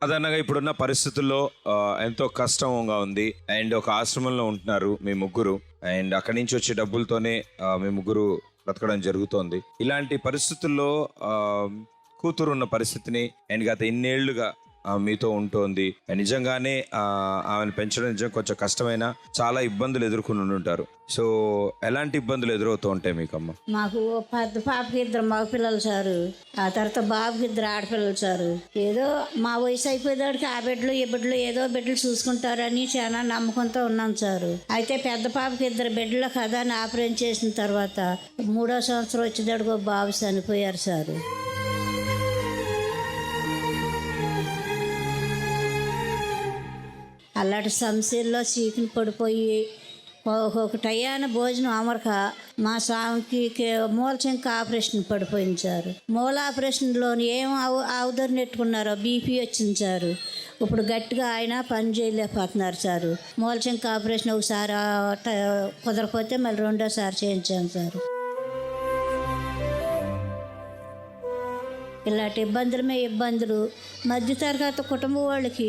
సాధారణంగా ఇప్పుడున్న పరిస్థితుల్లో ఎంతో కష్టంగా ఉంది. అండ్ ఒక ఆశ్రమంలో ఉంటున్నారు మీ ముగ్గురు. అండ్ అక్కడి నుంచి వచ్చే డబ్బులతోనే మీ ముగ్గురు బ్రతకడం జరుగుతోంది. ఇలాంటి పరిస్థితుల్లో కూతురు ఉన్న పరిస్థితిని అండ్ గత ఇన్నేళ్లుగా మీతో ఉంటుంది. నిజంగానే ఆమెను పెంచడం నిజంగా కొంచెం కష్టమైన చాలా ఇబ్బందులు ఎదుర్కొని ఉంటారు. సో ఎలాంటి ఇబ్బందులు ఎదురవుతూ ఉంటాయి మీకమ్మ? మాకు పెద్ద పాపకి 2 మగపిల్లలు సారు, ఆ తర్వాత బాబుకి 2 ఆడపిల్లలు సారు. ఏదో మా వయసు అయిపోయేదాడికి ఆ బిడ్డలు ఈ బిడ్డలు ఏదో బిడ్డలు చూసుకుంటారని చాలా నమ్మకంతో ఉన్నాం సారు. అయితే పెద్ద పాపకి 2 బిడ్డలు కదా అని ఆపరేషన్ చేసిన తర్వాత 3వ సంవత్సరం వచ్చేదాడికి బాబు చనిపోయారు సారు. అలాంటి సమస్యల్లో చీకుని పడిపోయి ఒక టయాన భోజనం అమరక మా స్వామికి మూలచెంక ఆపరేషన్ పడిపోయింది సార్. మూల ఆపరేషన్లోని ఏం ఆవుదరి నెట్టుకున్నారో బీపీ వచ్చింది సారు. ఇప్పుడు గట్టిగా ఆయన పని చేయలేకపోతున్నారు సారు. మూలచెంక ఆపరేషన్ ఒకసారి కుదరకపోతే మళ్ళీ 2వ సారి చేయించాం సారు. ఇలాంటి ఇబ్బందులు మధ్యతరగతి కుటుంబం వాళ్ళకి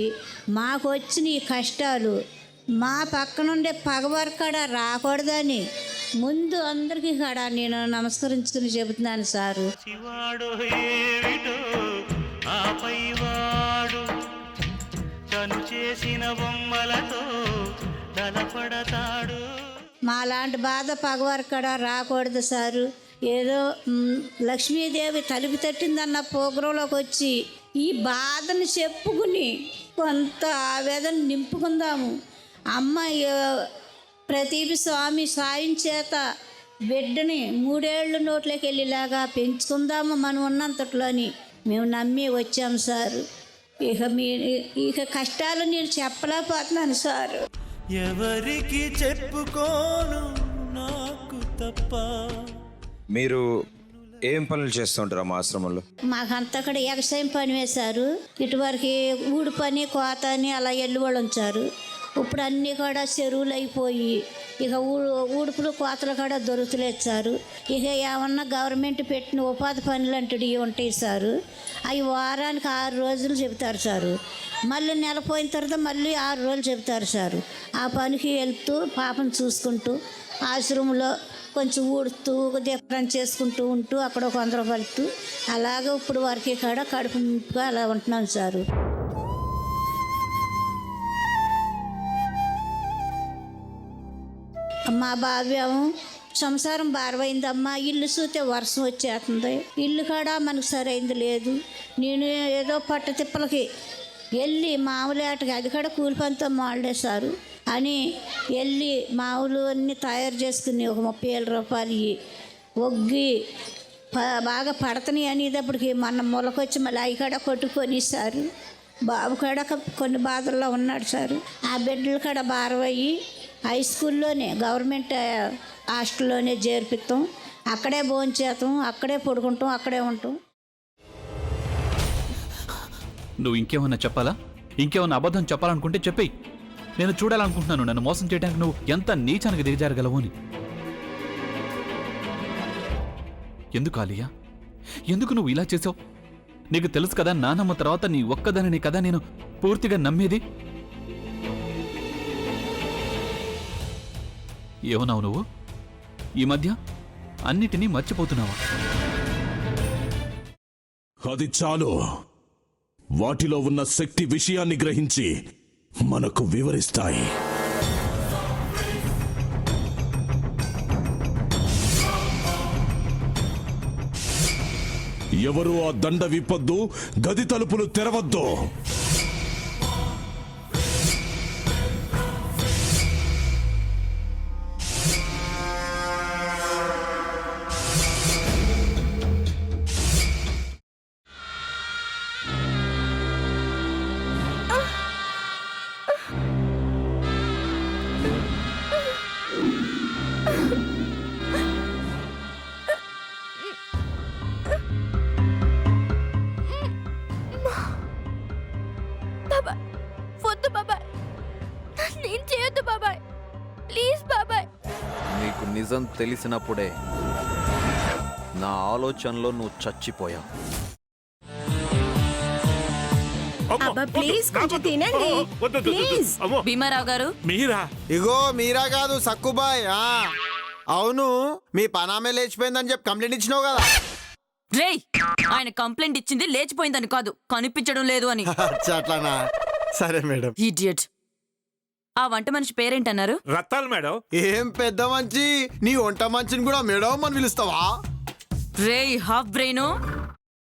మాకు వచ్చిన ఈ కష్టాలు మా పక్కనుండే పగవారి కాడ రాకూడదని ముందు అందరికీ కాడ నేను నమస్కరించుకుని చెబుతున్నాను సారు. మా లాంటి బాధ పగవారి కాడ రాకూడదు సారు. ఏదో లక్ష్మీదేవి తలుపు తట్టిందన్న ప్రోగ్రాంలోకి వచ్చి ఈ బాధను చెప్పుకుని కొంత ఆవేదన నింపుకుందాము. అమ్మ ప్రదీప్ స్వామి సాయం చేత బిడ్డని 3 ఏళ్ళు నోట్లోకి వెళ్ళేలాగా పెంచుకుందాము మనం ఉన్నంతట్లోని మేము నమ్మి వచ్చాము సారు. ఇక కష్టాలు నేను చెప్పలేకపోతున్నాను సారు. ఎవరికి చెప్పుకోను నాకు తప్ప. మీరు ఏం పనులు చేస్తుంటారు మా ఆశ్రమంలో? మాకంతా అక్కడ ఎగసాయం పని వేశారు. ఇటువరకు ఊడి పని కోత అని అలా ఎల్లువాళ్ళు ఉంచారు. ఇప్పుడు అన్నీ కూడా చెరువులు అయిపోయి ఇక ఊడుపులు కోతలు కూడా దొరుకుతలేదు సారు. ఇక ఏమన్నా గవర్నమెంట్ పెట్టిన ఉపాధి పనులు అంటూ ఉంటాయి సారు. అవి వారానికి 6 రోజులు చెబుతారు సారు. మళ్ళీ నెల పోయిన తర్వాత మళ్ళీ 6 రోజులు చెబుతారు సారు. ఆ పనికి వెళ్తూ పాపను చూసుకుంటూ ఆశ్రమంలో కొంచెం ఊడుతూ దీపం చేసుకుంటూ ఉంటూ అక్కడ 100 రూపాయలు అలాగే ఇప్పుడు వరకు కాడ కడుపు నింపుగా అలా ఉంటున్నాను సారు. మా భావ్యం సంసారం భారమైందమ్మా. ఇల్లు చూస్తే వర్షం వచ్చేస్తుంది. ఇల్లు కాడ మనకు సరైంది లేదు. నేను ఏదో పట్ట తిప్పలకి వెళ్ళి మామూలు ఆటకి అది కూడా కూలి పనితో మాడేశారు అని వెళ్ళి మామూలు అన్నీ తయారు చేసుకుని ఒక 30,000 రూపాయలు ఒగ్గి బాగా పడతని అనేటప్పటికి మన మొలకొచ్చి మళ్ళీ అవి కూడా కొట్టుకొని సారు. బాబు కూడా కొన్ని బాధల్లో ఉన్నాడు సారు. ఆ బిడ్డలు కూడా భారమయ్యి హై స్కూల్లోనే గవర్నమెంట్ హాస్టల్లోనే చేర్పిస్తాం. అక్కడే భోంచేస్తాం, అక్కడే పడుకుంటాం, అక్కడే ఉంటాం. నువ్వు ఇంకేమన్నా చెప్పాలా? ఇంకేమన్నా అబద్ధం చెప్పాలనుకుంటే చెప్పేయి. నేను చూడాలనుకుంటున్నాను నన్ను మోసం చేయడానికి నువ్వు ఎంత నీచానికి దిగజారగలవు అని. ఎందుకు ఆలియా, ఎందుకు నువ్వు ఇలా చేసావు? నీకు తెలుసు కదా నానమ్మ తర్వాత నీ ఒక్కదానిని కదా నేను పూర్తిగా నమ్మేది. ఏమన్నావు నువ్వు? ఈ మధ్య అన్నిటినీ మర్చిపోతున్నావా? అది చాలు. వాటిలో ఉన్న శక్తి విషయాన్ని గ్రహించి మనకు వివరిస్తాయి. ఎవరు ఆ దండ విప్పొద్దు, గది తలుపులు తెరవద్దు. నీకు నిజం తెలిసినప్పుడే నా ఆలోచనలో నువ్వు చచ్చిపోయావు. అబ్బా ప్లీజ్ కొంచెం తినండి ప్లీజ్. భీమారావు గారు మీరా? ఇగో మీరా కాదు సక్కుబాయ్. అవును, మీ పనామే లేచిపోయిందని చెప్పి కంప్లైంట్ ఇచ్చినావు కదా. రేయ్, ఆయన కంప్లైంట్ ఇచ్చింది లేచిపోయిందని కాదు, కనిపించడం లేదు అని. అచ్చా, అట్లానా? సరే మేడం. ఇడియట్. ఆ వంట మనిషి పేరేంటన్నారు? రత్తాలు మేడం. ఏం పెద్ద మంచి, నీ వంట మంచిని కూడా మేడం అని పిలుస్తావా? రేయ్ హాఫ్ బ్రెయిన్,